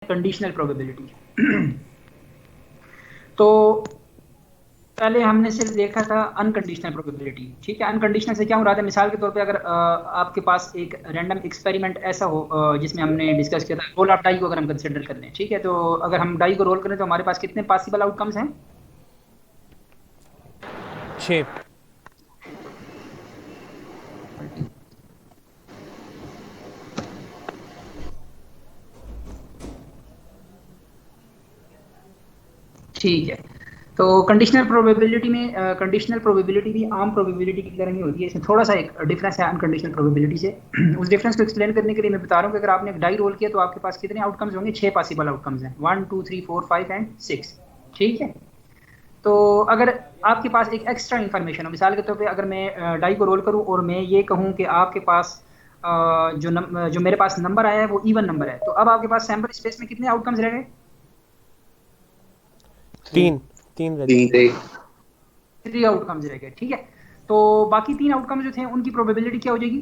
Conditional probability. तो पहले हमने सिर्फ देखा था अनकंडीशनल प्रोबेबिलिटी, ठीक है। अनकंडीशनल से क्या हो रहा था, मिसाल के तौर पे अगर आपके पास एक रैंडम एक्सपेरिमेंट ऐसा हो जिसमें हमने डिस्कस किया था रोल ऑफ डाई को अगर हम कंसिडर कर लें, ठीक है। तो अगर हम डाई को रोल करें तो हमारे पास कितने पॉसिबल आउटकम्स हैं? 6। ठीक है। तो कंडीशनल प्रोबेबिलिटी में कंडीशनल प्रोबेबिलिटी भी आम प्रोबेबिलिटी की तरह ही होती है, इसमें थोड़ा सा एक डिफरेंस है अनकंडीशनल प्रोबेबिलिटी से। उस डिफरेंस को एक्सप्लेन करने के लिए मैं बता रहा हूँ कि अगर आपने एक डाई रोल किया तो आपके पास कितने आउटकम्स होंगे? 6 पॉसिबल आउटकम्स हैं, 1 2 3 4 5 एंड 6, ठीक है। तो अगर आपके पास एक एक्स्ट्रा इन्फॉर्मेशन हो, मिसाल के तौर पे अगर मैं डाई को रोल करूं और मैं ये कहूं कि आपके पास जो मेरे पास नंबर आया है वो इवन नंबर है, तो अब आपके पास सैंपल स्पेस में कितने आउटकम्स रह गए? 3 3 रह जाएंगे। 3 आउटकम्स रह गए, ठीक है। तो बाकी 3 आउटकम्स जो थे उनकी प्रोबेबिलिटी क्या हो जाएगी?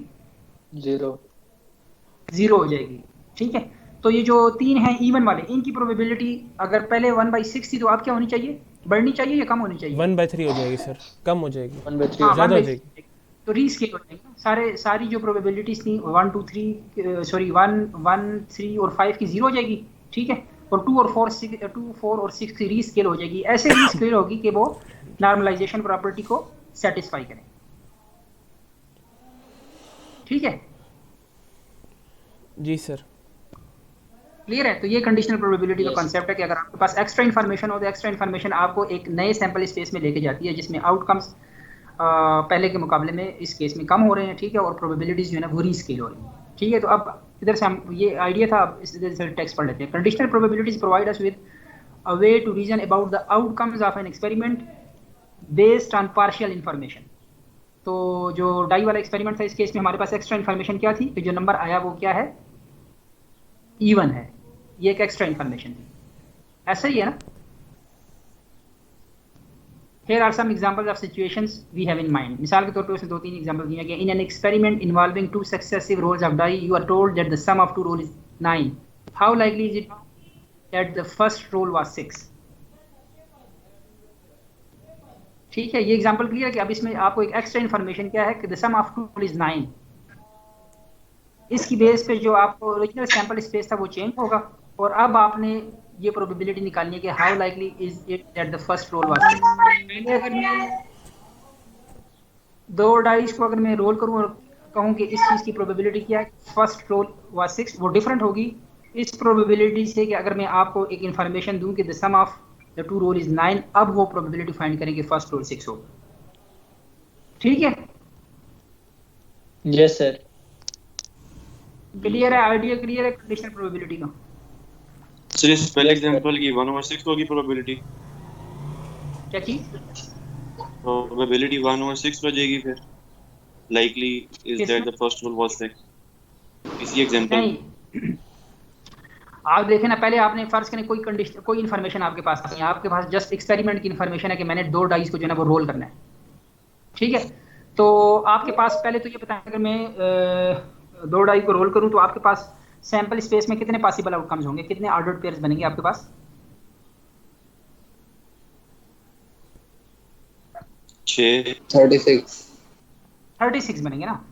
0 हो जाएगी, ठीक है। तो ये जो 3 हैं इवन वाले, इनकी प्रोबेबिलिटी अगर पहले 1/6 थी तो अब क्या होनी चाहिए? बढ़नी चाहिए या कम होनी चाहिए? 1/3 हो जाएगी सर, कम हो जाएगी, 1/3 हाँ, हो ज़्यादा जाएगी। हो 1/3 जाएगी। तो रीस्केल हो जाएगा। सारी जो प्रोबेबिलिटीज थी 1 2 3 सॉरी 1 1 3 और 5 की 0 हो जाएगी, ठीक है। और 2 और 4 6 2 4 और 6 की रीस्केल हो जाएगी। ऐसे रीस्केल होगी कि वो नॉर्मलाइजेशन प्रॉपर्टी को सेटिस्फाई करें, ठीक है। जी सर। क्लियर है? तो ये कंडीशनल प्रोबेबिलिटी का यस। कॉन्सेप्ट है कि अगर आपके पास एक्स्ट्रा इन्फॉर्मेशन हो तो एक्स्ट्रा इन्फॉर्मेशन आपको एक नए सैंपल स्पेस में लेके जाती है जिसमें आउटकम्स पहले के मुकाबले में इस केस में कम हो रहे हैं, ठीक है। और प्रोबेबिलिटीज जो है ना वो रीस्केल हो रही हैं, ठीक है। तो अब इधर से हम ये आइडिया था, अब इधर से टेक्स्ट पढ़ लेते हैं। Conditional probabilities provide us with a way to reason about the outcomes of an experiment based on partial information. तो जो डाई वाला एक्सपेरिमेंट था इस केस में हमारे पास एक्स्ट्रा इन्फॉर्मेशन क्या थी कि जो नंबर आया वो क्या है? इवन है। ये एक एक्स्ट्रा इन्फॉर्मेशन थी, ऐसा ही है ना। Here are some examples of situations we have in mind. मिसाल के तौर पे उसने 2-3 एग्जांपल दिए गए। In an experiment involving 2 successive rolls of die, you are told that the sum of 2 rolls is 9. How likely is it that the first roll was 6? ठीक है, ये एग्जांपल क्लियर है कि अब इसमें आपको एक एक्स्ट्रा इन्फॉर्मेशन क्या है कि the sum of 2 roll is 9. इसकी बेस पे जो आपको ओरिजिनल सैंपल स्पेस था वो चेंज होगा, और अब आपने ये प्रोबेबिलिटी निकालनी है कि how likely is it that the first roll was 6। पहले अगर मैं 2 डाइस को अगर मैं रोल करूं और कहूं कि इस चीज की प्रोबेबिलिटी क्या है, फर्स्ट रोल वाज 6, वो डिफरेंट होगी इस प्रोबेबिलिटी से कि अगर मैं आपको एक इंफॉर्मेशन दूं कि the sum of the 2 roll is 9, अब वो प्रोबेबिलिटी फाइंड करें कि फर्स्ट रोल 6 हो, ठीक है। Yes sir. क्लियर है? आइडिया क्लियर है कंडीशनल प्रोबेबिलिटी का? सर इस पहले एग्जांपल की 1/6 होगी प्रोबेबिलिटी, क्या चीज? प्रोबेबिलिटी 1/6 हो जाएगी फिर। Likely is that the first roll was 6 इसी एग्जांपल। नहीं, आप देखें ना, पहले आपने फर्ज करें कोई कंडीशन कोई इन्फॉर्मेशन आपके पास नहीं है, आपके पास जस्ट एक्सपेरिमेंट की इन्फॉर्मेशन है कि मैंने 2 डाइस को जो है ना वो रोल करना है, ठीक है। तो आपके पास पहले तो ये बताएं, अगर मैं 2 डाई को रोल करूं तो आपके पास सैंपल स्पेस में कितने पॉसिबल आउटकम्स होंगे, कितने ऑर्डर्ड पेयर्स बनेंगे आपके पास? 6 36 बनेंगे ना।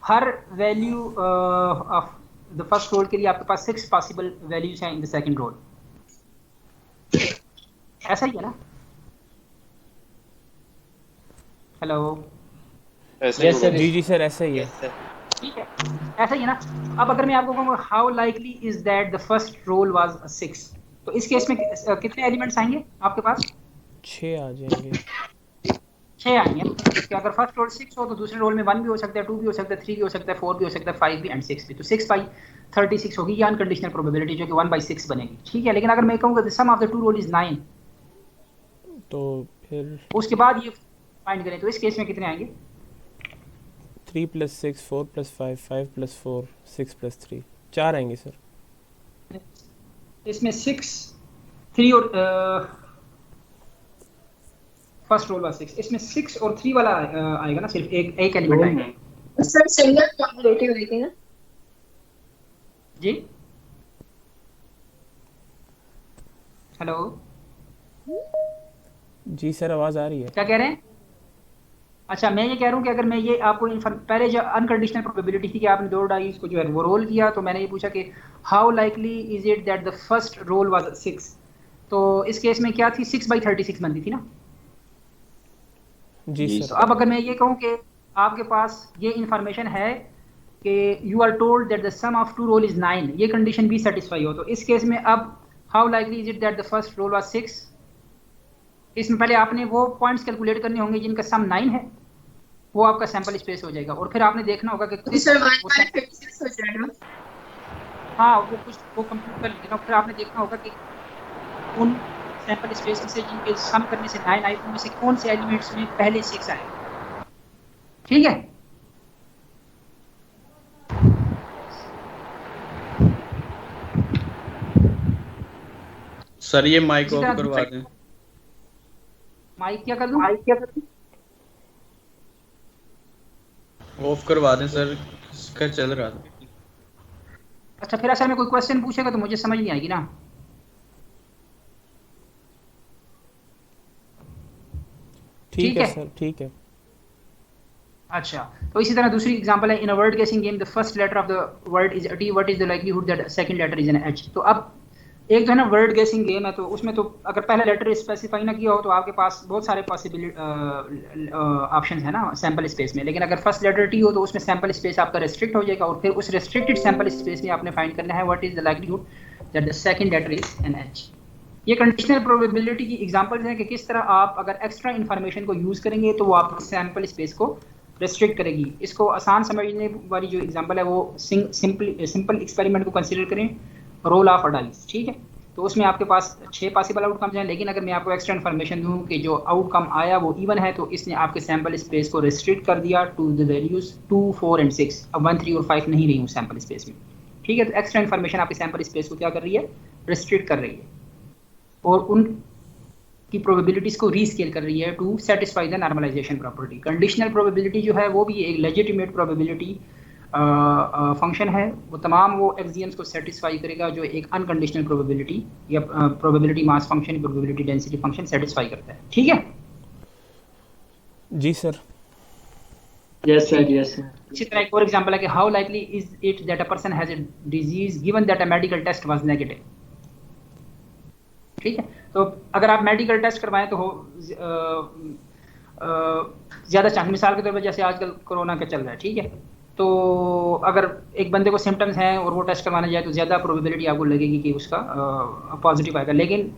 हर value of the first roll के लिए आपके पास 6 पॉसिबल वैल्यूज हैं इन द सेकंड रोल, ऐसा ही है ना? हेलो, ऐसे ही यस होगा। सर। जी जी सर, ऐसा ही है। ठीक है, ऐसा ही है ना। अब अगर मैं आपको कहूँगा how likely is that the first roll was 6, तो इस केस में कितने एलिमेंट्स आएंगे आपके पास? 6 आ जाएंगे। 6 आएंगे ना, कि अगर फर्स्ट रोल 6 हो तो दूसरे रोल में 1 भी हो सकता है, 2 भी हो सकता है, 3 भी हो सकता है, 4 भी हो सकता है, 5 भी एंड 6 भी। तो 6/36 होगी ये अनकंडीशनल प्रोबेबिलिटी जो कि 1/6 बनेगी, ठीक है। लेकिन अगर मैं कहूँगा the sum of the 2 roll is 9, तो फिर उसके बाद ये फाइंड करें तो इस केस में कितने आएंगे? 3 + 6 4 + 5 5 + 4 6 + 3 4 आएंगे सर। इसमें 6 3 और फर्स्ट रोल वाला 6, इसमें 6 और 3 वाला आएगा ना, सिर्फ एक एलिमेंट आएगा। सर सिंगल प्रोबेबिलिटी होगी ना? जी हेलो, जी सर, आवाज़ आ रही है। क्या कह रहे हैं? अच्छा, मैं ये कह रहा हूँ कि अगर मैं ये आपको पहले जो अनकंडीशनल प्रोबेबिलिटी थी कि आपने 2 डाइस को जो है वो रोल किया, तो मैंने ये पूछा कि how likely is it that the first roll was 6। तो इस केस में क्या थी, 6/36 बनती थी ना। जी जी सर। तो अब अगर मैं ये कहूँ कि आपके पास ये इंफॉर्मेशन है कि you are told that the sum of two roll is 9, ये कंडीशन भी सेटिस्फाई हो, तो इस केस में अब how likely is it that the first roll was 6। इसमें पहले आपने वो पॉइंट्स कैलकुलेट करने होंगे जिनका सम 9 है, वो आपका सैंपल स्पेस हो जाएगा, और फिर आपने देखना होगा कि किस सर वो 1/56 हो जाएगा। हाँ, वो कुछ वो कंप्यूट कर लेना, फिर आपने देखना होगा कि उन सैंपल स्पेस में से जिनके सम करने से 9 आए उनमें से कौन से एलिमेंट्स में पहले 6 आए। ठीक है, सर ये माइक इसी ऑफ तरह करवा दें। माइक क्या कर दूं? ऑफ करवा दें सर, इसका चल रहा था। अच्छा, फिर असल में कोई क्वेश्चन पूछेगा तो मुझे समझ नहीं आएगी ना। ठीक है सर, ठीक है। अच्छा, तो इसी तरह दूसरी एग्जांपल है, in a word guessing game the first letter of the word is T, what is the likelihood that second letter is an H. तो अब एक जो है ना वर्ड गेसिंग गेम है, तो उसमें तो अगर पहला लेटर स्पेसिफाई ना किया हो तो आपके पास बहुत सारे पॉसिबिलिटी ऑप्शंस है ना सैंपल स्पेस में, लेकिन अगर फर्स्ट लेटर टी हो तो उसमें सैंपल स्पेस आपका रेस्ट्रिक्ट हो जाएगा, और फिर उस रेस्ट्रिक्टेड सैंपल स्पेस में आपने फाइंड करना है what is the likelihood that the second letter is an H. ये कंडीशनल प्रोबेबिलिटी की एग्जांपल्स हैं कि किस तरह आप अगर एक्स्ट्रा इन्फॉर्मेशन को यूज़ करेंगे तो वो आपके सैंपल स्पेस को रेस्ट्रिक्ट करेगी। इसको आसान समझने वाली जो एग्जांपल है वो सिंपल एक्सपेरिमेंट को कंसीडर करें, रोल ऑफ अ डाइस। ठीक है, तो उसमें आपके पास 6 पॉसिबल आउटकम्स हैं, लेकिन अगर मैं आपको एक्स्ट्रा इन्फॉर्मेशन दूं कि जो आउटकम आया वो इवन है, तो इसने आपके सैंपल स्पेस को रेस्ट्रिक्ट कर दिया टू द वैल्यूज 2, 4 एंड 6। अब 1, 3 और 5 नहीं रही हूँ सैंपल स्पेस में। ठीक है, तो एक्स्ट्रा इन्फॉर्मेशन आपके सैंपल स्पेस को क्या कर रही है, रेस्ट्रिक्ट कर रही है, और उन की प्रोबेबिलिटीज को रीस्केल कर रही है to satisfy the normalisation property. Conditional probability जो है वो भी एक लेजिटिमेट प्रोबेबिलिटी फंक्शन है, वो तमाम वो एक्सियम्स को सेटिस्फाई करेगा जो एक अनकंडीशनल प्रोबेबिलिटी या probability mass function, probability density function satisfy करता है। ठीक है, जी sir. Yes sir, yes sir. इसी तरह एक और एग्जांपल है कि how likely is it that a person has a disease given that a medical test was negative. ठीक है, तो अगर आप मेडिकल टेस्ट करवाएं तो ज़्यादा चांस, मिसाल के तौर पर जैसे आजकल कोरोना का चल रहा है, ठीक है, तो अगर एक बंदे को सिम्टम्स हैं और वो टेस्ट करवाने जाए तो ज़्यादा प्रोबेबिलिटी आपको लगेगी कि उसका पॉजिटिव आएगा, लेकिन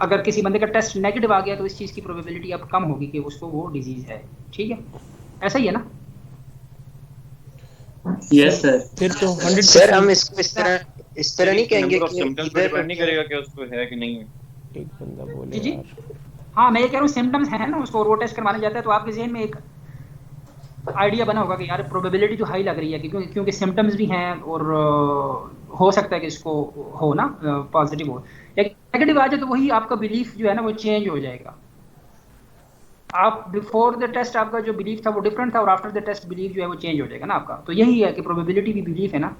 अगर किसी बंदे का टेस्ट नेगेटिव आ गया तो इस चीज़ की प्रोबेबिलिटी अब कम होगी कि उसको वो डिजीज़ है। ठीक है, ऐसा ही है ना? Yes sir. फिर तो 100%। सर हम इसको इस तरह नहीं कहेंगे नंबर ऑफ कि सिम्टम्स पे इधर डिपेंड नहीं करेगा कि उसको है कि नहीं है। एक बंदा बोले जी जी, यार। हाँ मैं ये कह रहा हूँ सिम्टम्स हैं ना उसको, और वो टेस्ट करवाने जाता है तो आपके जहन में एक आइडिया बना होगा कि यार प्रोबेबिलिटी तो हाई लग रही है क्योंकि सिम्टम्स भी हैं, और हो सकता है कि इसको हो ना पॉजिटिव हो, एक नेगेटिव आ जाए तो वही आपका बिलीफ जो है ना वो चेंज हो जाएगा। आप बिफोर द टेस्ट आपका जो बिलीफ था वो डिफरेंट था, और आफ्टर द टेस्ट बिलीफ जो है वो चेंज हो जाएगा ना आपका। तो यही है कि प्रोबेबिलिटी भी बिलीफ है ना,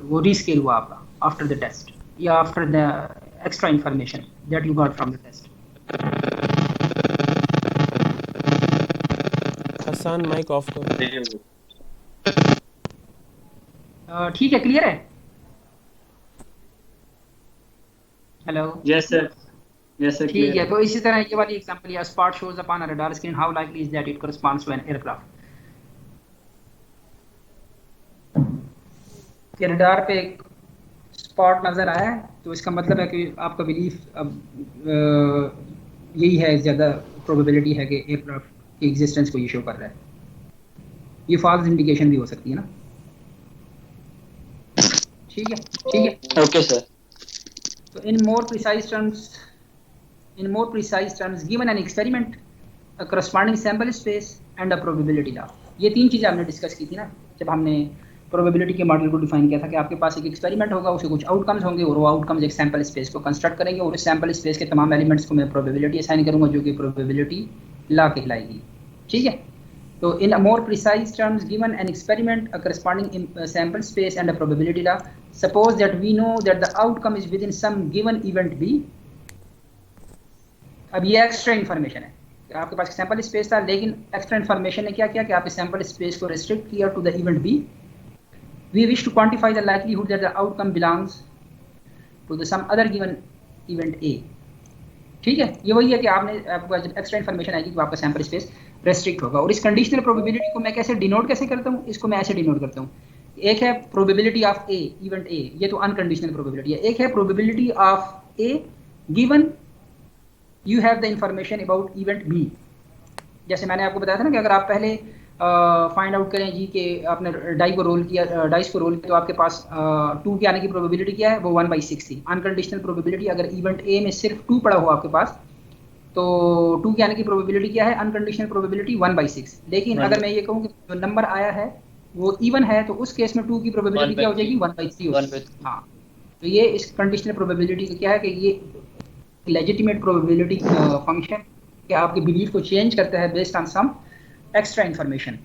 वो रीस्केल हुआ आपका आफ्टर द टेस्ट या after the extra information that you got from the test. Hasan mic off करो। ठीक है, क्लियर है? Hello, yes sir, yes sir. ठीक है, तो इसी तरह ये वाली एग्जांपल है, spot shows upon a radar screen, how likely is that it corresponds to an aircraft. कि रडार पे एक स्पॉट नजर आया है तो इसका मतलब है कि आपका बिलीफ अब यही है, ज़्यादा प्रोबेबिलिटी है कि एयरक्राफ्ट की एग्जिस्टेंस को ये शो कर रहा है। ये फॉल्स इंडिकेशन भी हो सकती है ना। ठीक है, ठीक है, ओके सर। तो in more precise terms given an experiment, a corresponding sample space and a probability law। ये 3 चीज़ें हमने डिस्कस की थी ना जब हमने प्रोबेबिलिटी के मॉडल को डिफाइन किया था कि आपके पास एक एक्सपेरिमेंट होगा, उसके कुछ आउटकम्स होंगे, और वो आउटकम्स एक सैंपल स्पेस को कंस्ट्रक्ट करेंगे, और इस सैंपल स्पेस के तमाम एलिमेंट्स को मैं प्रोबेबिलिटी असाइन करूंगा जो कि प्रोबेबिलिटी लॉ कहलाएगी। ठीक है, तो in a more precise terms given an experiment, a corresponding sample space and a probability law, Suppose that we know that the outcome is within some given event B. अब ये extra information है, आपके पास sample space था, लेकिन extra information ने क्या किया कि आपके सैंपल स्पेस को रिस्ट्रिक्ट किया to the event B. We wish to quantify the likelihood that the outcome belongs to the some other given event A. ठीक है, ये वही है कि आपने आपको जब एक्स्ट्रा इन्फॉर्मेशन आएगी तो आपका सैंपल स्पेस रेस्ट्रिक्ट होगा. और इस कंडीशनल प्रोबेबिलिटी को मैं कैसे डिनोट कैसे करता हूँ, इसको मैं ऐसे डिनोट करता हूँ. एक है probability of a event A, ये तो अनकंडीशनल प्रोबेबिलिटी है. एक है probability of A given you have the information about event B. जैसे मैंने आपको बताया था ना कि अगर आप पहले फाइंड आउट करें जी कि आपने डाइस को रोल किया तो आपके पास 2 के आने की प्रोबेबिलिटी क्या है, वो 1/6 थी. अनकंडीशनल प्रोबेबिलिटी अगर इवेंट ए में सिर्फ 2 पड़ा हो आपके पास तो 2 के आने की प्रोबेबिलिटी क्या है, अनकंडीशनल प्रोबेबिलिटी 1/6. लेकिन अगर मैं ये कहूँ कि जो नंबर आया है वो इवन है तो उस केस में 2 की प्रोबेबिलिटी क्या हो जाएगी, 1/3 हो जाएगी. हाँ, तो ये इस कंडीशनल प्रोबेबिलिटी का क्या है कि ये लेजिटिमेट प्रोबेबिलिटी फंक्शन कि आपके बिलीफ को चेंज करता है based on some extra information.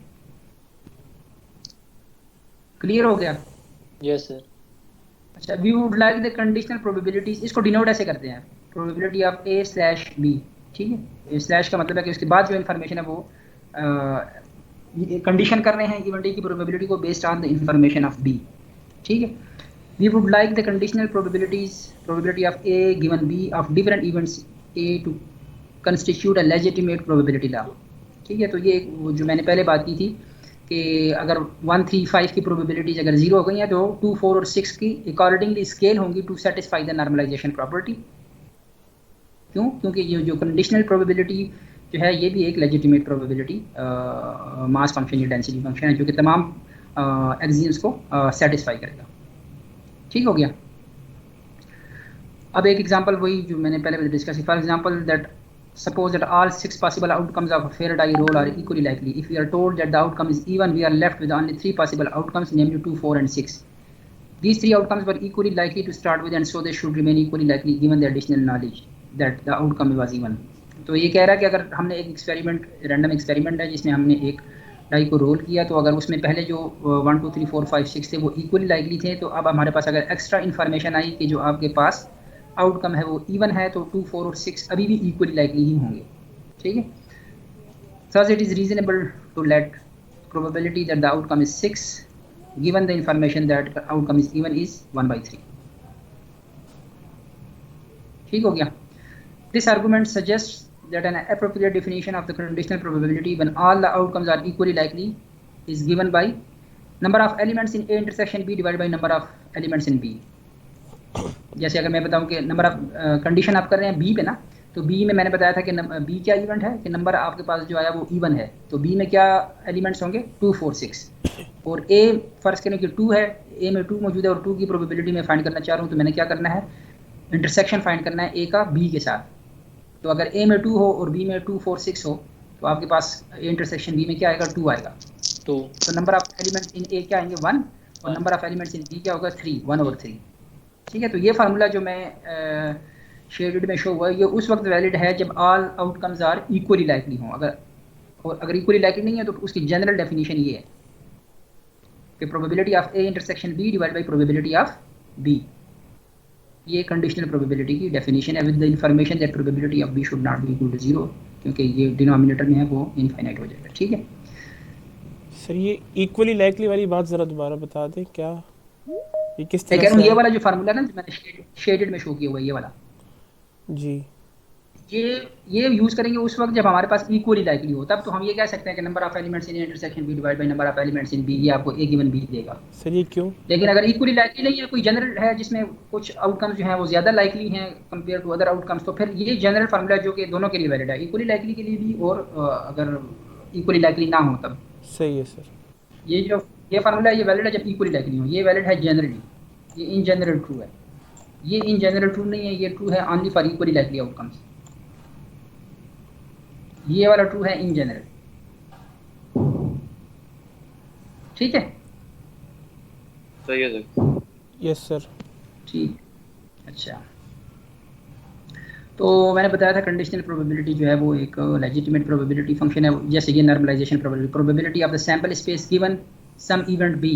Clear हो गया? Yes sir. अच्छा, we would like the conditional probabilities, इसको डिनोट ऐसे करते हैं, प्रोबेबिलिटी ऑफ a/b. ठीक है, स्लैश का मतलब है कि उसके बाद जो इन्फॉर्मेशन है वो कंडीशन कर रहे हैं इवेंट ए की प्रोबेबिलिटी को based on the information of b. ठीक है, we would like the conditional probability of a given b of different events a to constitute a legitimate probability law. ठीक है, तो ये वो जो मैंने पहले बात की थी कि अगर 1, 3, 5 की प्रोबेबिलिटीज अगर 0 हो गई हैं तो 2, 4 और 6 की अकॉर्डिंगली स्केल होंगी to satisfy the normalisation property. क्यों? क्योंकि ये जो कंडीशनल प्रोबेबिलिटी जो है ये भी एक लेजिटिमेट प्रोबेबिलिटी मास फंक्शन या डेंसिटी फंक्शन है जो कि तमाम एक्सियम्स को सेटिस्फाई करेगा. ठीक हो गया? अब एक एग्जांपल वही जो मैंने पहले डिस्कस की. For example that suppose that all 6 possible outcomes of a Faraday roll are equally likely. If we are told that the outcome is even, we are left with only 3 possible outcomes, namely 2, 4 and 6. These 3 outcomes were equally likely to start with and so they should remain equally likely given the additional knowledge that the outcome was even. तो ये कह रहा है कि अगर हमने एक experiment, random experiment है जिसमें हमने एक डाई को रोल किया तो अगर उसमें पहले जो 1, 2, 3, 4, 5, 6 थे वो इक्वली लाइकली थे, तो अब हमारे पास अगर एक्स्ट्रा इन्फॉर्मेशन आई कि जो आपके पास आउटकम है वो इवन है तो 2, 4 और 6 अभी भी इक्वली लाइकली ही होंगे. ठीक है, thus it is reasonable to let probability that the outcome is 6 given the information that the outcome is even is 1/3. ठीक हो गया? This argument suggests that an appropriate definition of the conditional probability when all the outcomes are equally likely is given by number of elements in A intersection B divided by number of elements in B. जैसे अगर मैं बताऊं कि number of condition आप कर रहे हैं B पे ना, तो बी में मैंने बताया था कि बी क्या इवेंट है कि नंबर आपके पास जो आया वो इवन है, तो बी में क्या एलिमेंट्स होंगे 2, 4, 6. और ए फर्ज करें कि 2 है, ए में 2 मौजूद है और 2 की प्रोबेबिलिटी मैं फाइंड करना चाह रहा हूँ, तो मैंने क्या करना है, इंटरसेक्शन फाइंड करना है ए का बी के साथ. तो अगर ए में 2 हो और बी में 2, 4, 6 हो तो आपके पास ए इंटरसेक्शन बी में क्या आएगा, 2 आएगा. तो number of elements in A क्या आएंगे 1 और number of elements in B क्या होगा 3, 1/3. ठीक है, तो ये फार्मूला जो मैं शेडेड में शो हुआ है ये उस वक्त वैलिड है जब all outcomes are equally likely हों. अगर इक्वली लाइकली नहीं है तो उसकी जनरल डेफिनेशन ये है कि probability of A intersection B divide by probability of B. ये कंडीशनल प्रोबेबिलिटी की डेफिनेशन है with the information that probability of B should not be equal to 0, क्योंकि ये डिनोमिनेटर में है वो इनफाइनाइट हो जाएगा. ठीक है सर, ये इक्वली लाइकली वाली बात ज़रा दोबारा बता दें, क्या ये किस तरह से? से ये वाला जो फार्मूला ना जो मैंने शेडेड में शो किया हुआ है ये वाला जी, ये यूज करेंगे उस वक्त जब हमारे पास इक्वली लाइकली हो, तब तो हम ये कह सकते हैं कि number of elements in intersection B divide by number of elements in B, ये आपको ए गिवन बी देगा. सर ये क्यों? लेकिन अगर इक्वली लाइकली नहीं है, कोई जनरल है जिसमें कुछ आउटकम्स जो हैं वो ज़्यादा लाइकली हैं कंपेयर टू अदर आउटकम्स, तो फिर ये जनरल फार्मूला जो कि दोनों के लिए वैलिड है, इक्वली लाइकली के लिए भी और अगर इक्वली लाइकली ना हो तब. सही है सर. ये फार्मूला ये वैलिड है जब इक्वली लाइकली हो, ये वैलिड है जनरली, ये इन जनरल ट्रू है. ये इन जनरल ट्रू नहीं है, ये ट्रू है only for equally likely outcomes. ये वाला ट्रू है इन जनरल. ठीक है, सही है सर. Yes sir. ठीक. अच्छा, तो मैंने बताया था कंडीशनल प्रोबेबिलिटी जो है वो एक लेजिटिमेट प्रोबेबिलिटी फंक्शन है. जैसे ये normalization probability of the sample space given some event B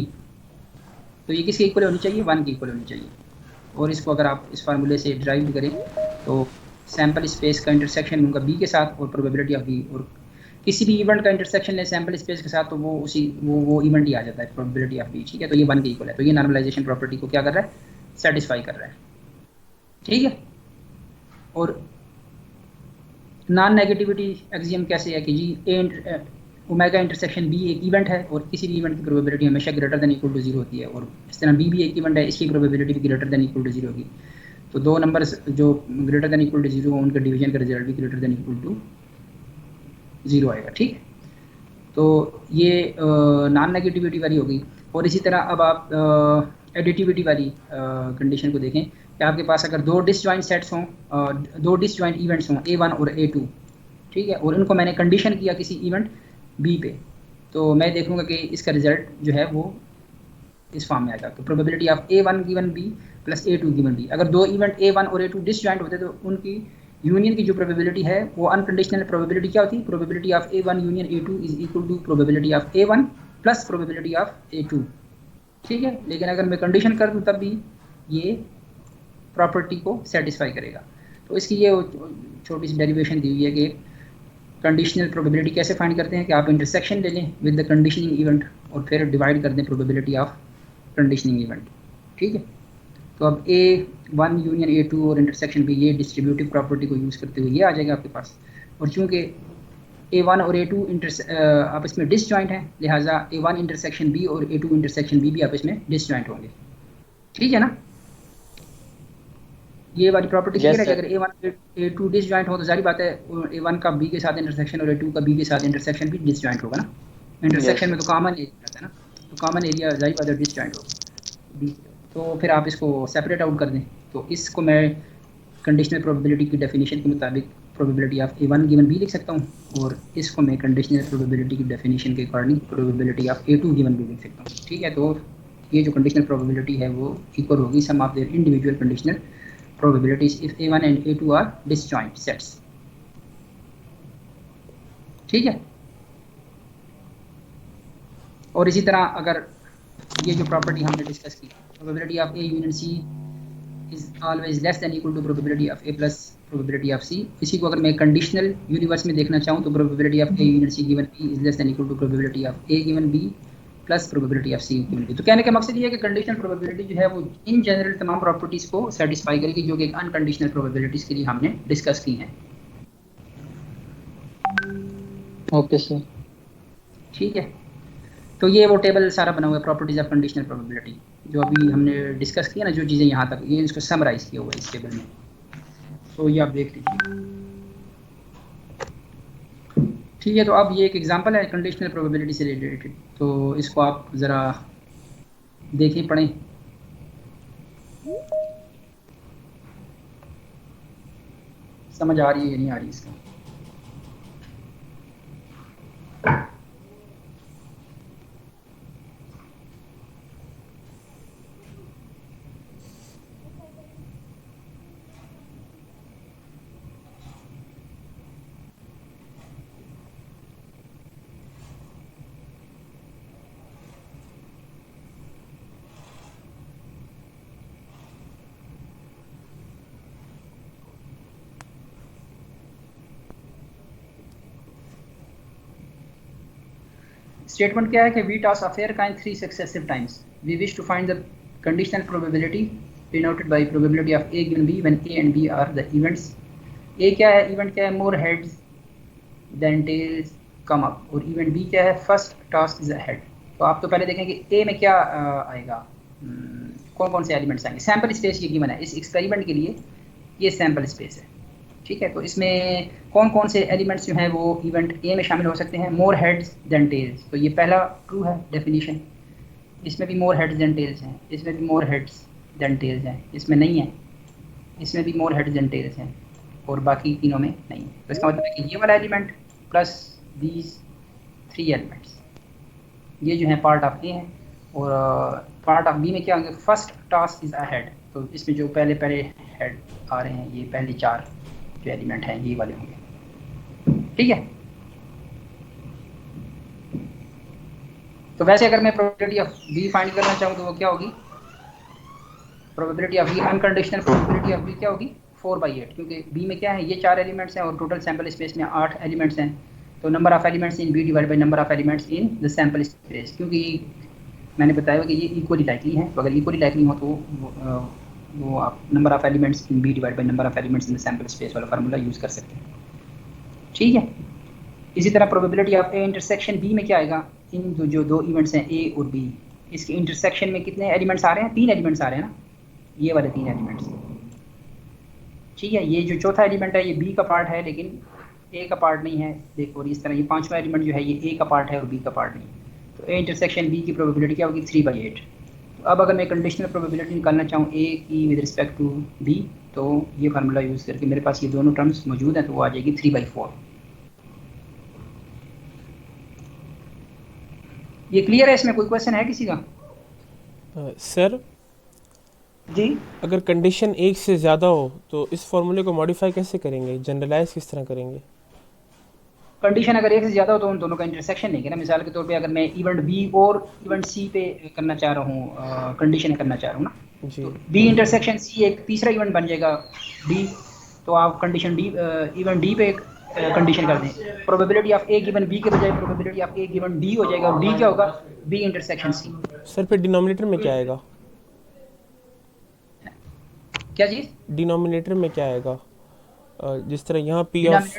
तो ये किसके इक्वल होनी चाहिए, 1 के इक्वल होनी चाहिए। और इसको अगर आप इस फार्मूले से ड्राइव करें तो सैम्पल स्पेस का इंटरसेक्शन होगा बी के साथ और प्रोबेबिलिटी ऑफ बी, और किसी भी इवेंट का इंटरसेक्शन ले सैम्पल स्पेस के साथ तो वो उसी वो इवेंट ही आ जाता है, प्रोबेबिलिटी ऑफ बी। ठीक है, तो ये 1 के इक्वल है, तो ये नॉर्मलाइजेशन प्रॉपर्टी को क्या कर रहा है, सेटिस्फाई कर रहा है। ठीक है, और नॉन नेगेटिविटी एक्सियम कैसे है कि जी ओमेगा इंटरसेक्शन बी एक इवेंट है और किसी भी इवेंट की प्रोबेबिलिटी हमेशा ग्रेटर देन इक्वल टू 0 होती है, और इस तरह बी भी एक इवेंट है, इसकी प्रोबेबिलिटी भी ग्रेटर देन इक्वल टू 0 होगी। तो दो नंबर्स जो ग्रेटर देन इक्वल टू 0 हो उनके डिवीजन का रिजल्ट भी ग्रेटर देन इक्वल टू 0 आएगा। ठीक, तो ये नॉन नेगेटिविटी वाली होगी। और इसी तरह अब आप एडिटिविटी वाली कंडीशन को देखें कि आपके पास अगर दो डिसजॉइंट सेट्स हों, दो डिसजॉइंट इवेंट्स हों A1 और A2, ठीक है, और उनको मैंने कंडीशन किया किसी इवेंट B पे, तो मैं देखूंगा कि इसका रिजल्ट जो है वो इस फॉर्म में आएगा। तो probability of A1 given B plus A2 given B, अगर दो इवेंट A1 और A2 डिसजॉइंट होते तो उनकी यूनियन की जो प्रोबेबिलिटी है वो अनकंडीशनल प्रोबेबिलिटी क्या होती है, probability of A1 union A2 is equal to probability of A1 plus probability of A2। ठीक है, लेकिन अगर मैं कंडीशन कर दूं तब भी ये प्रॉपर्टी को सेटिस्फाई करेगा। तो इसकी ये छोटी सी डेरिवेशन दी हुई है कि कंडीशनल प्रोबेबिलिटी कैसे फाइंड करते हैं कि आप इंटरसेक्शन ले लें विद द कंडीशनिंग इवेंट और फिर डिवाइड कर दें प्रोबेबिलिटी ऑफ कंडीशनिंग इवेंट। ठीक है, तो अब A1 यूनियन A2 और इंटरसेक्शन भी ये डिस्ट्रीब्यूटिव प्रॉपर्टी को यूज़ करते हुए ये आ जाएगा आपके पास। और चूंकि A1 और A2 आपस में डिसजॉइंट हैं, लिहाजा A1 इंटरसेक्शन B और A2 इंटरसेक्शन B भी आपस में डिसजॉइंट होंगे। ठीक है ना, ये वाली प्रॉपर्टी क्लियर है कि अगर A1 A2 डिसजॉइंट हो तो जारी बात है A1 का B के साथ इंटरसेक्शन और A2 का B के साथ इंटरसेक्शन भी डिसजॉइंट होगा ना। इंटरसेक्शन में तो कॉमन एरिया रहता है ना, तो कॉमन एरिया जारी बात है डिसजॉइंट होगा। तो फिर आप इसको सेपरेट आउट कर दें, तो इसको मैं कंडीशनल प्रोबेबिलिटी की डेफिनेशन के मुताबिक probability of A1 given B लिख सकता हूँ, और इसको मैं कंडीशनल प्रोबेबिलिटी की डेफिनेशन के according probability of A2 given B लिख सकता हूँ। ठीक है, तो ये जो कंडीशनल प्रोबेबिलिटी है वो इक्वल होगी sum of their individual conditional probabilities if A1 and A2 are disjoint sets। ठीक है, और इसी तरह अगर ये जो प्रॉपर्टी हमने डिस्कस की, probability of A union C is always less than equal to probability of A plus probability of C, इसी को अगर मैं कंडीशनल यूनिवर्स में देखना चाहूँ तो probability of A union C given B is less than equal to probability of A given B plus probability of C given B. तो कहने का मकसद ये है कि कंडीशनल प्रोबेबिलिटी जो है वो इन जनरल तमाम प्रॉपर्टीज़ को सेटिस्फाई करेगी जो कि अनकंडीशनल प्रोबेबिलिटीज़ के लिए हमने डिस्कस की हैं। ओके सर, ठीक है, तो ये वो टेबल सारा बना हुआ है प्रॉपर्टीज़ ऑफ कंडीशनल प्रोबेबिलिटी जो अभी हमने डिस्कस किया ना, जो चीज़ें यहाँ तक ये इसको समराइज़ किया हुआ है इस टेबल में, तो ये आप देख लीजिए। ठीक है, तो अब ये एक एग्जांपल है कंडीशनल प्रोबेबिलिटी से रिलेटेड, तो इसको आप ज़रा देखें पढ़ें। समझ आ रही है या नहीं आ रही इसका? स्टेटमेंट क्या है कि we toss a fair coin 3 successive times, we wish to find the conditional probability denoted by probability of A given B when A and B are the events. A क्या है, इवेंट क्या है, more heads than tails come up, और event B क्या है, first toss is a head. तो आप तो पहले देखें कि A में क्या आएगा, कौन कौन से एलिमेंट्स आएंगे। सैम्पल स्पेस ये गिवन है इस एक्सपेरिमेंट के लिए, ये सैम्पल स्पेस है। ठीक है, तो इसमें कौन कौन से एलिमेंट्स जो हैं वो इवेंट A में शामिल हो सकते हैं, मोर हेड्स देन टेल्स, तो ये पहला ट्रू है डेफिनेशन। इसमें भी मोर हेड्स देन टेल्स हैं, इसमें भी मोर हेड्स देन टेल्स हैं, इसमें नहीं है, इसमें भी मोर हेड्स देन टेल्स हैं, और बाकी तीनों में नहीं है। तो इसका मतलब है कि ये वाला एलिमेंट प्लस दीज 3 एलिमेंट्स ये जो है पार्ट ऑफ A है, और पार्ट ऑफ B में क्या होंगे, first task is a head, तो इसमें जो पहले पहले हेड आ रहे हैं ये पहले 4 जो एलिमेंट हैं ये वाले होंगे। ठीक है, तो वैसे अगर मैं प्रोबेबिलिटी ऑफ बी फाइंड करना चाहूँ तो वो क्या होगी, probability of B, unconditional probability of B क्या होगी 4/8, क्योंकि बी में क्या है, ये 4 एलिमेंट्स हैं और टोटल सैंपल स्पेस में 8 एलिमेंट्स हैं। तो number of elements in B divide by number of elements in the sample space, क्योंकि मैंने बताया कि ये इक्वली लाइकली है, तो अगर इक्वली लाइकली हो तो वो आप number of elements in B divide by number of elements in the sample space वाला फार्मूला यूज़ कर सकते हैं। ठीक है, इसी तरह probability of A intersection B में क्या आएगा, इन जो दो इवेंट्स हैं ए और बी, इसके इंटरसेक्शन में कितने एलिमेंट्स आ रहे हैं, 3 एलिमेंट्स आ रहे हैं ना, ये वाले 3 एलिमेंट्स। ठीक है, ये जो चौथा एलिमेंट है ये बी का पार्ट है लेकिन ए का पार्ट नहीं है, देखो, और इस तरह ये 5वां एलिमेंट जो है ये ए का पार्ट है और बी का पार्ट नहीं। तो ए इंटरसेक्शन बी की प्रोबेबिलिटी क्या होगी 3/8। तो अब अगर मैं कंडीशनल प्रोबेबिलिटी निकालना चाहूँ ए की विद रिस्पेक्ट टू बी, तो ये फार्मूला यूज़ करके मेरे पास ये दोनों टर्म्स मौजूद हैं, तो वो आ जाएगी 3/4। ये क्लियर है, इसमें कोई क्वेश्चन है किसी का? सर जी, अगर कंडीशन 1 से ज़्यादा हो तो इस फॉर्मूले को मॉडिफाई कैसे करेंगे, जनरलाइज किस तरह करेंगे? कंडीशन अगर 1 से ज़्यादा हो तो उन दोनों का इंटरसेक्शन नहीं है ना। मिसाल के तौर पे अगर मैं इवेंट बी और इवेंट सी पे करना चाह रहा हूँ, कंडीशन करना चाह रहा हूँ ना, जी तो बी इंटरसेक्शन सी एक तीसरा इवेंट बन जाएगा डी, तो आप कंडीशन डी, इवेंट डी पे कंडीशन कर दें, probability of A given B के बजाय probability of A given D हो जाएगा, और डी क्या होगा, बी इंटरसेक्शन सी। सर फिर डिनोमिनेटर में क्या आएगा? क्या चीज़? डिनोमिनेटर में क्या आएगा? जिस तरह यहाँ पी ऑफ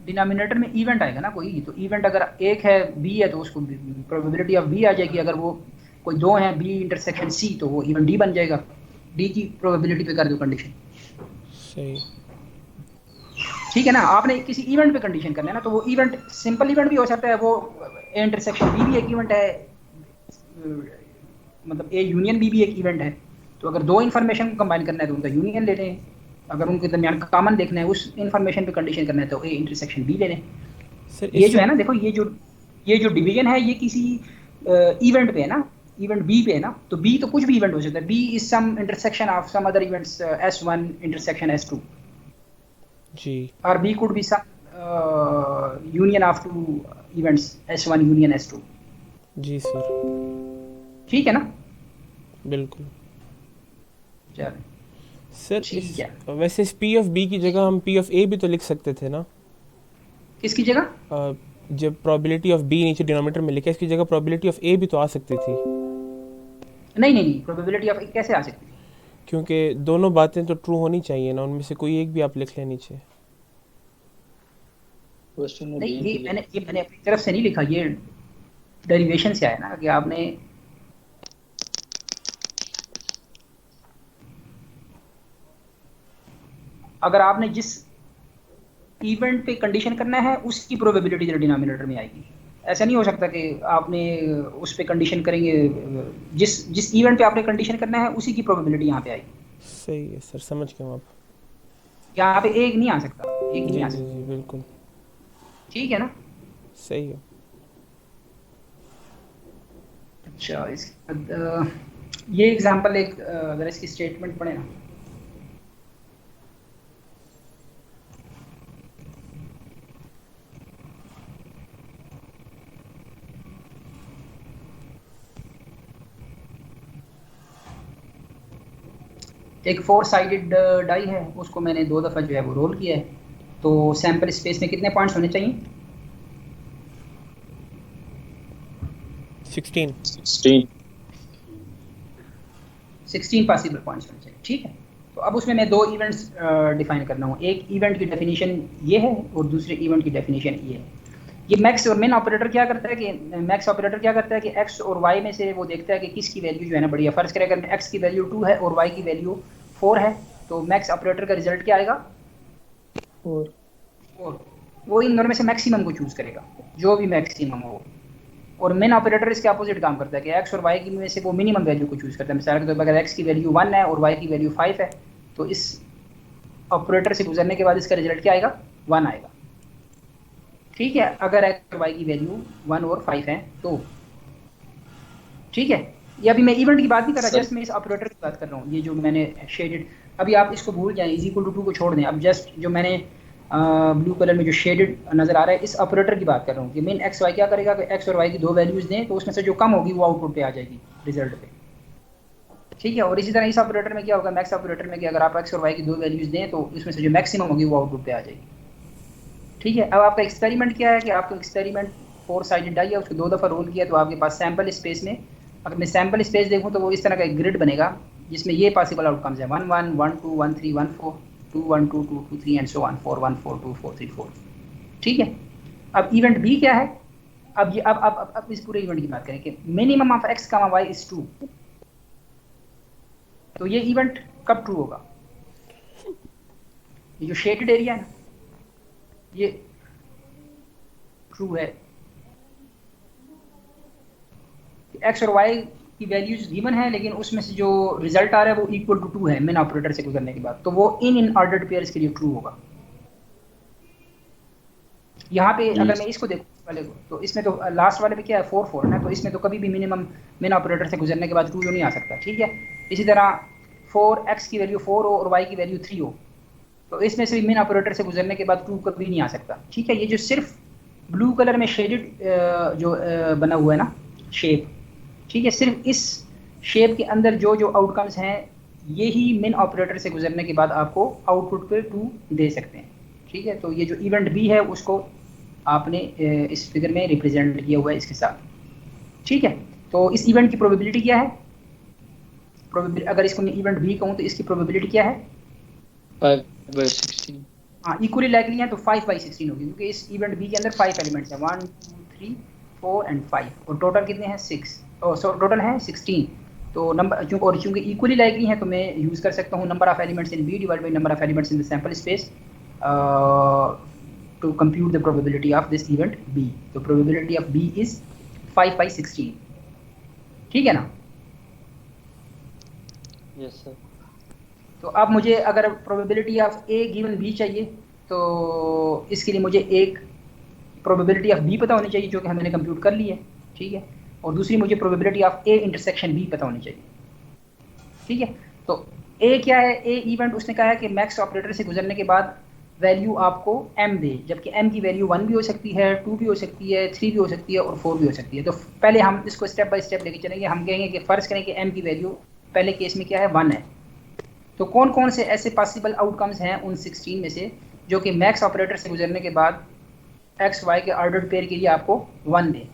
डिनोमिनेटर में इवेंट आएगा ना कोई, तो इवेंट अगर एक है बी है तो उसको प्रोबेबिलिटी ऑफ बी आ जाएगी, अगर वो कोई 2 हैं बी इंटरसेक्शन सी तो वो इवेंट डी बन जाएगा, डी की प्रोबेबिलिटी पे कर दो कंडीशन। सही। ठीक है ना, आपने किसी इवेंट पे कंडीशन करना है ना, तो वो इवेंट सिंपल इवेंट भी हो सकता है, वो ए इंटरसेक्शन बी भी एक इवेंट है, मतलब ए यूनियन बी भी एक इवेंट है। तो अगर 2 इन्फॉर्मेशन को कंबाइन करना है तो उनका यूनियन ले लें, अगर उनके दरमियान कॉमन देखना है उस इन्फॉर्मेशन पे कंडीशन करना है तो ए इंटरसेक्शन बी ले लें। सर ये जो है ना, देखो ये जो डिवीजन है ये किसी इवेंट पे है ना, इवेंट बी पे है ना, तो बी तो कुछ भी इवेंट हो सकता है, B is some intersection of some other events S1 intersection S2, जी, और B could be some union of 2 events S1 union S2। जी सर, ठीक है ना, बिल्कुल। चलो सर ठीक है। वैसे इस पी ऑफ बी की जगह हम पी ऑफ ए भी तो लिख सकते थे ना? किसकी जगह? जब प्रोबेबिलिटी ऑफ बी नीचे डिनोमिनेटर में लिखा, इसकी जगह प्रोबेबिलिटी ऑफ ए भी तो आ सकती थी। नहीं, प्रोबेबिलिटी ऑफ ए कैसे आ सकती है? क्योंकि दोनों बातें तो ट्रू होनी चाहिए ना, उनमें से कोई एक भी आप लिख लें नीचे। क्वेश्चन में नहीं, ये मैंने अपनी तरफ से नहीं लिखा, ये डेरिवेशन से आया ना कि आपने अगर आपने जिस इवेंट पे कंडीशन करना है उसकी प्रोबेबिलिटी डिनोमिनेटर में आएगी। ऐसा नहीं हो सकता कि आपने उस पे कंडीशन करेंगे, जिस इवेंट पे आपने कंडीशन करना है उसी की प्रोबेबिलिटी यहाँ पे आएगी। सही है सर, समझ गया हूँ आप। यहाँ पे एक नहीं आ सकता, एक नहीं जी आ जी सकता। जी बिल्कुल ठीक है ना। सही है। अच्छा, इसके बाद ये एग्जांपल एक अगर इसकी स्टेटमेंट पढ़े ना, एक 4 साइडेड डाई है, उसको मैंने 2 दफ़ा जो है वो रोल किया है, तो सैंपल स्पेस में कितने पॉइंट्स होने चाहिए? 16 पॉसिबल पॉइंट्स होने चाहिए। ठीक है, तो अब उसमें मैं 2 इवेंट्स डिफाइन करना हूँ, एक इवेंट की डेफिनेशन ये है और दूसरे इवेंट की डेफिनेशन ये है। ये मैक्स और मिन ऑपरेटर क्या करता है कि मैक्स ऑपरेटर क्या करता है कि एक्स और वाई में से वो देखता है कि किसकी वैल्यू जो है ना बड़ी है। फर्ज करें अगर एक्स की वैल्यू 2 है और वाई की वैल्यू 4 है, तो मैक्स ऑपरेटर का रिजल्ट क्या आएगा? 4। वो इन दोनों में से मैक्सिमम को चूज करेगा, जो भी मैक्सिमम हो। और मिन ऑपरेटर इसके अपोजिट काम करता है कि एक्स और वाई की में से वो मिनिमम वैल्यू को चूज करता है। मिसाल के तौर पर अगर एक्स की वैल्यू 1 है और वाई की वैल्यू 5 है, तो इस ऑपरेटर से गुजरने के बाद इसका रिजल्ट क्या आएगा? 1 आएगा। ठीक है, अगर एक्स और वाई की वैल्यू 1 और 5 है तो ठीक है। ये अभी मैं इवेंट की बात नहीं कर रहा, जस्ट मैं इस ऑपरेटर की बात कर रहा हूँ। ये जो मैंने शेडेड, अभी आप इसको भूल जाएं, इज इक्वल टू 2 को छोड़ दें। अब जस्ट जो मैंने ब्लू कलर में जो शेडेड नज़र आ रहा है, इस ऑपरेटर की बात कर रहा हूँ कि मेन एक्स वाई क्या करेगा कि एक्स और वाई की दो वैल्यूज़ दें तो उसमें से जो कम होगी वो आउटपुट पे आ जाएगी रिजल्ट पे, ठीक है। और इसी तरह इस ऑपरेटर में क्या होगा, मैक्स ऑपरेटर में कि अगर आप एक्स और वाई की दो वैल्यूज़ दें तो उसमें से जो मैक्सिमम होगी वो आउटपुट पे आ जाएगी, ठीक है। अब आपका एक्सपेरिमेंट क्या है कि आपका एक्सपेरिमेंट 4 साइडेड डाई है, उसको 2 दफ़ा रोल किया तो आपके पास सैम्पल स्पेस में, अगर मैं सैम्पल स्पेस देखूँ तो वो इस तरह का एक ग्रिड बनेगा जिसमें ये पॉसिबल आउटकम्स है 1 1 1 2 1 3 1 4 2 1 2 2 2 3 एंड सो ऑन 4 1 4 2 4 3 4, ठीक है। अब इवेंट बी क्या है, अब ये अब इस पूरे इवेंट की बात करें कि minimum of X comma Y is 2, तो ये इवेंट कब ट्रू होगा, ये जो शेडेड एरिया है ये ट्रू है, एक्स और वाई की वैल्यूज गिवन है लेकिन उसमें से जो रिजल्ट आ रहा है वो इक्वल टू 2 है मेन ऑपरेटर से गुजरने के बाद, तो वो इन ऑर्डर्ड पेयर्स के लिए ट्रू होगा। यहाँ पे अगर मैं इसको देखूँ वाले को तो इसमें तो लास्ट वाले पे क्या है 4 4 ना, तो इसमें तो कभी भी मिनिमम मेन ऑपरेटर से गुजरने के बाद ट्रू नहीं आ सकता, ठीक है। इसी तरह 4 एक्स की वैल्यू 4 हो और वाई की वैल्यू 3 हो तो इसमें से भी मेन ऑपरेटर से गुजरने के बाद ट्रू कभी नहीं आ सकता, ठीक है। ये जो सिर्फ ब्लू कलर में शेडेड जो बना हुआ है ना शेप, ठीक है, सिर्फ इस शेप के अंदर जो जो आउटकम्स हैं यही मेन ऑपरेटर से गुजरने के बाद आपको आउटपुट पे ट्रू दे सकते हैं, ठीक है। तो ये जो इवेंट बी है उसको आपने इस फिगर में रिप्रेजेंट किया हुआ है इसके साथ, ठीक है। तो इस इवेंट की प्रोबेबिलिटी क्या है, अगर इसको मैं इवेंट बी कहूँ तो इसकी प्रोबेबिलिटी क्या है 5/16। हाँ, इक्वली लाइकली है तो 5/16 होगी क्योंकि इस इवेंट बी के अंदर 5 एलिमेंट्स हैं 1 2 3 4 एंड 5 और टोटल कितने हैं 6 टोटल है 16। तो नंबर चूंकि इक्वली लाइकली हैं तो मैं यूज़ कर सकता हूँ number of elements in B divide by number of elements in the sample space to compute the probability of this event B. तो प्रोबेबिलिटी ऑफ बी इज 5/16, ठीक है ना। Yes sir. तो अब मुझे अगर probability of A given B चाहिए तो इसके लिए मुझे एक प्रोबेबिलिटी ऑफ बी पता होनी चाहिए जो कि हमने कंप्यूट कर ली है, ठीक है, और दूसरी मुझे probability of A intersection B पता होनी चाहिए, ठीक है। तो ए क्या है, ए इवेंट उसने कहा है कि मैक्स ऑपरेटर से गुजरने के बाद वैल्यू आपको m दे, जबकि m की वैल्यू 1 भी हो सकती है 2 भी हो सकती है 3 भी हो सकती है और 4 भी हो सकती है। तो पहले हम इसको स्टेप बाय स्टेप लेके चलेंगे। हम कहेंगे कि फ़र्ज़ करें कि m की वैल्यू पहले केस में क्या है 1 है, तो कौन कौन से ऐसे पॉसिबल आउटकम्स हैं उन 16 में से जो कि मैक्स ऑपरेटर से गुजरने के बाद एक्स वाई के ऑर्डर्ड पेयर के लिए आपको 1 दे।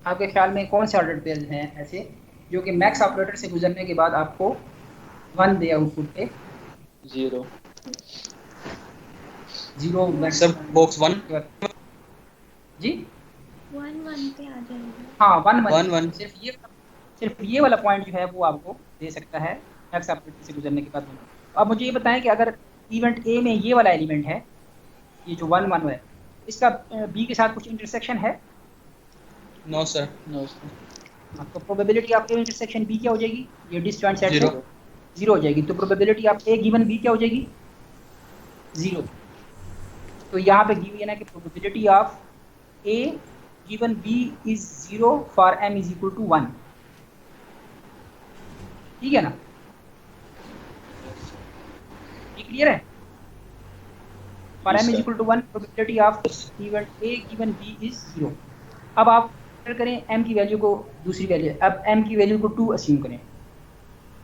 आपके ख्याल में कौन से ऑर्डर्ड पेयर हैं ऐसे जो कि मैक्स ऑपरेटर से गुजरने के बाद आपको 1 दे आउटपुट पे? 0 सब बॉक्स 1 जी 1 1 पे आ जाएगा। हाँ 1 1 1 सिर्फ ये वाला पॉइंट जो है वो आपको दे सकता है मैक्स ऑपरेटर से गुजरने के बाद। अब मुझे ये बताएं कि अगर इवेंट ए में ये वाला एलिमेंट है, ये जो 1 1 है, इसका बी के साथ कुछ इंटरसेक्शन है? No sir. No sir. तो probability of A intersection B क्या हो जाएगी, ये डिसजॉइंट सेट से 0 0 हो जाएगी। तो probability of A given B क्या हो जाएगी 0। तो यहाँ पे गिवन है कि probability of A given B is 0 for m is equal to 1, ठीक है ना, ये क्लियर है। For m is equal to 1 probability of event A given B is 0। अब आप कंसीडर करें m की वैल्यू को, दूसरी वैल्यू, अब m की वैल्यू को 2 अस्यूम करें।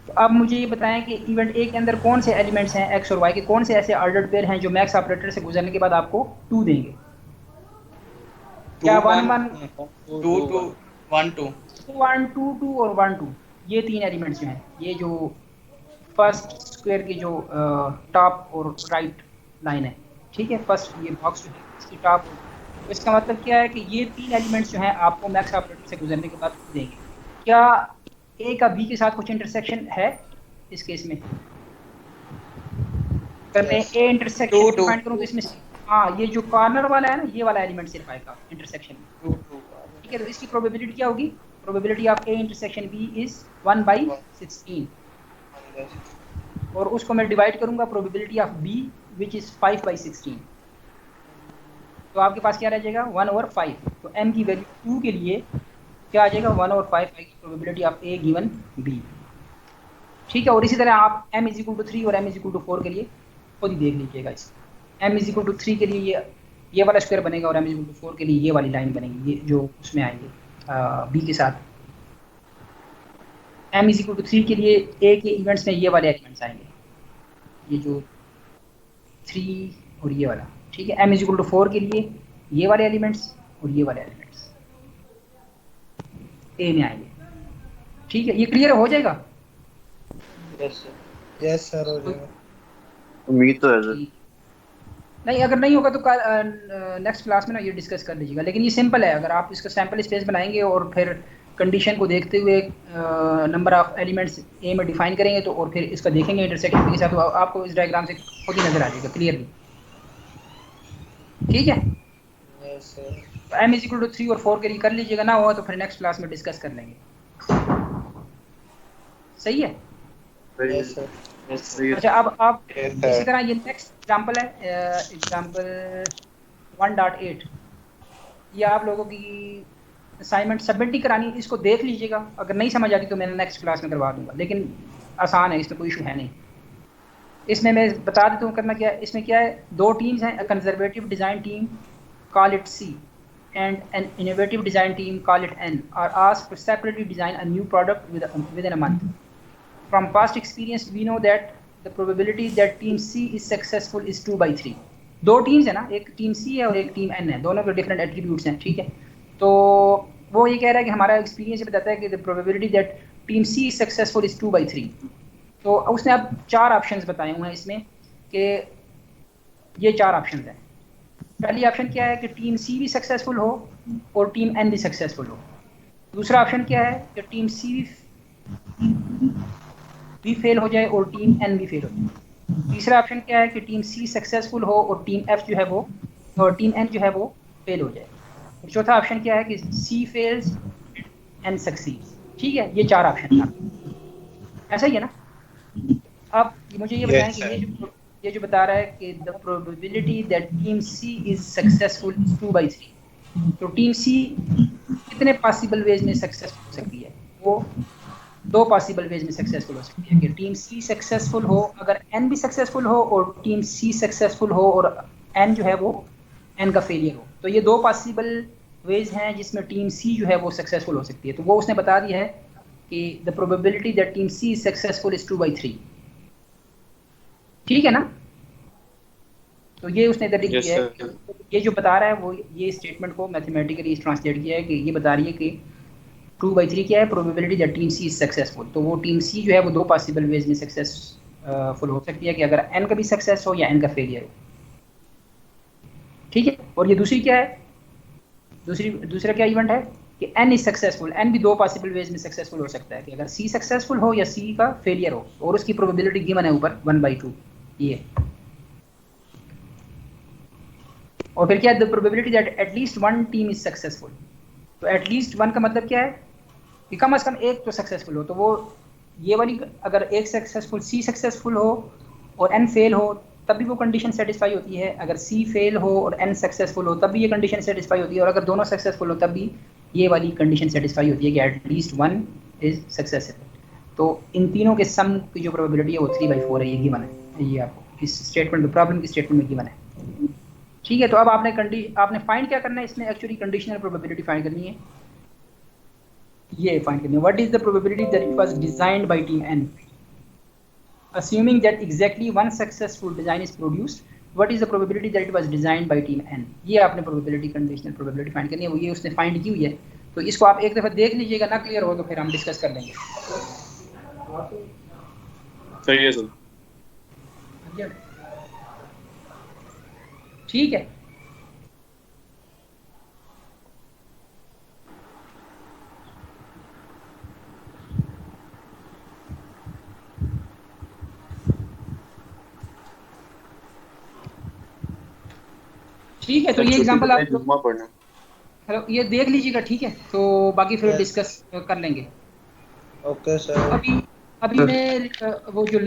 तो अब मुझे ये बताएं कि इवेंट ए के अंदर कौन से एलिमेंट्स हैं एक्स और वाई के, कौन से ऐसे ऑर्डर्ड पेयर हैं जो मैक्स ऑपरेटर से गुजरने के बाद आपको 2 देंगे? क्या 1 1 2 2 1 2 1 2 2 और 1 2 ये 3 एलिमेंट्स जो हैं, ये जो फर्स्ट स्क्वायर की जो टॉप और राइट लाइन है, ठीक है, फर्स्ट ये बॉक्स जो है इसकी टॉप, तो इसका मतलब क्या है कि ये 3 एलिमेंट्स जो हैं आपको मैक्स ऑपरेटर से गुजरने के बाद देंगे। क्या ए का बी के साथ कुछ इंटरसेक्शन है इस केस में? अगर मैं ए इंटरसेक्शन फाइंड करूं तो इसमें हाँ ये जो कॉर्नर वाला है ना, ये वाला एलिमेंट सिर्फ आएगा इंटरसेक्शन में, ठीक है। तो इसकी प्रोबेबिलिटी क्या होगी, probability of A intersection B is 1/16 और उसको मैं डिवाइड करूंगा probability of B which is 5/16, तो आपके पास क्या रह जाएगा 1/5। तो m की वैल्यू 2 के लिए क्या आ जाएगा 1/5 की probability of a given b, ठीक है। और इसी तरह आप m = 3 और m = 4 के लिए खुद ही देख लीजिएगा इसको, m इज इक्वल टू 3 के लिए ये वाला स्क्वायर बनेगा और m इज इक्वल टू 4 के लिए ये वाली लाइन बनेगी, ये जो उसमें आएंगे b के साथ। m इज इक्वल टू 3 के लिए a के इवेंट्स में ये वाले एलिमेंट्स आएंगे, ये जो 3 और ये वाला, ठीक है। m इज इक्वल टू 4 के लिए ये वाले एलिमेंट्स और ये वाले एलिमेंट्स a में आएंगे, ठीक है। ये क्लियर हो जाएगा? यस सर हो जाएगा। उम्मीद तो है सर। नहीं, अगर नहीं होगा तो नेक्स्ट क्लास में ना ये डिस्कस कर लीजिएगा, लेकिन ये सिंपल है। अगर आप इसका सैंपल स्पेस बनाएंगे और फिर कंडीशन को देखते हुए नंबर ऑफ एलिमेंट्स ए में डिफाइन करेंगे तो और फिर इसका देखेंगे इंटरसेक्शन के साथ, तो आपको इस डायग्राम से खुद ही नजर आ जाएगा क्लियरली, ठीक है। Yes sir. तो m इज इक्वल टू 3 और 4 के लिए कर लीजिएगा, ना हुआ तो फिर नेक्स्ट क्लास में डिस्कस कर लेंगे, सही है। Yes sir. अच्छा, अब आप इसी तरह ये नेक्स्ट एग्जांपल है, एग्जांपल 1.8, ये आप लोगों की असाइनमेंट सबमिट ही करानी, इसको देख लीजिएगा। अगर नहीं समझ आती तो मैं नेक्स्ट क्लास में करवा दूंगा, लेकिन आसान है, इसमें कोई इशू है नहीं। इसमें मैं बता देता हूँ करना क्या है। इसमें क्या है, दो टीम्स हैं, a conservative design team call it C and an innovative design team call it N are asked to separately design a new product within a month. From past experience we know that the probability that team C is successful is 2/3. दो teams है ना, एक team C है और एक team N है, दोनों के डिफरेंट एट्रीब्यूट्स हैं, ठीक है। तो वो ये कह रहा है कि हमारा एक्सपीरियंस ये बताता है कि the probability that team C is successful is 2/3। तो उसने अब 4 ऑप्शंस बताए हुए हैं इसमें, कि ये 4 ऑप्शंस हैं। पहली ऑप्शन क्या है कि टीम C भी सक्सेसफुल हो और टीम N भी सक्सेसफुल हो। दूसरा ऑप्शन क्या है कि टीम C भी फेल हो जाए और टीम N भी फेल हो जाए। तीसरा ऑप्शन क्या है कि टीम C सक्सेसफुल हो और टीम F जो है वो और टीम N जो है वो फेल हो जाए। और चौथा ऑप्शन क्या है कि C फेल्स N सक्सीड्स, ठीक है। ये 4 ऑप्शन था, ऐसा ही है ना। अब मुझे ये बताएं कि ये जो बता रहा है कि the probability that team C is successful is 2/3। तो टीम C कितने पॉसिबल वेज में सक्सेसफुल हो सकती है? वो 2 पॉसिबल वेज में सक्सेसफुल हो सकती है कि टीम C सक्सेसफुल हो अगर N भी सक्सेसफुल हो, और टीम C सक्सेसफुल हो और N जो है वो N का फेलियर हो। तो ये 2 पॉसिबल वेज हैं जिसमें टीम C जो है वो सक्सेसफुल हो सकती है। तो वो उसने बता दिया है कि the probability that team C is successful is 2/3, ठीक है ना। तो ये उसने इधर लिख दिया है, ये जो बता रहा है वो ये स्टेटमेंट को मैथमेटिकली ट्रांसलेट किया है कि ये बता रही है कि 2/3 क्या है, probability that team C is successful. तो वो टीम C जो है वो 2 पॉसिबल वेज में सक्सेसफुल हो सकती है कि अगर N का भी सक्सेस हो या N का फेलियर हो, ठीक है। और ये दूसरी क्या है, दूसरा क्या इवेंट है कि N इज सक्सेसफुल। N भी 2 पॉसिबल वेज में सक्सेसफुल हो सकता है कि अगर C सक्सेसफुल हो या C का फेलियर हो, और उसकी प्रोबेबिलिटी गिवन है ऊपर 1/2 ये। और फिर क्या है, the probability that at least one team is successful. तो एटलीस्ट वन का मतलब क्या है कि कम से कम एक तो सक्सेसफुल हो। तो वो ये वाली, अगर एक सक्सेसफुल C सक्सेसफुल हो और N फेल हो तब भी वो कंडीशन सेटिस्फाई होती है। अगर C फेल हो और N सक्सेसफुल हो तब भी ये कंडीशन सेटिस्फाई होती है। और अगर दोनों सक्सेसफुल हो तब भी ये वाली कंडीशन सेटिस्फाई होती है कि एटलीस्ट वन इज सक्सेसफुल। तो इन तीनों के सम की जो प्रोबेबिलिटी है वो 3/4 है, ये गिवन है, ये आपको इस स्टेटमेंट में, प्रॉब्लम की स्टेटमेंट में गिवन है, ठीक है। तो अब आपने फाइंड क्या करना है इसमें, एक्चुअली कंडीशनल प्रोबेबिलिटी फाइंड करनी है। ये फाइंड करनी है, what is the probability that it was designed bye team N assuming that exactly one successful design is produced, what is the probability that it was designed by team N। ये आपने probability, conditional probability find करनी है, वो ये उसने find की हुई है। तो इसको आप एक दफ़ा देख लीजिएगा, ना क्लियर हो तो फिर हम डिस्कस कर लेंगे। सही है सर। ठीक है, ठीक है। तो ये एग्जांपल आप पढ़ना, हेलो ये देख लीजिएगा, ठीक है। तो बाकी फिर डिस्कस कर लेंगे। Okay sir. अभी मैं वो जो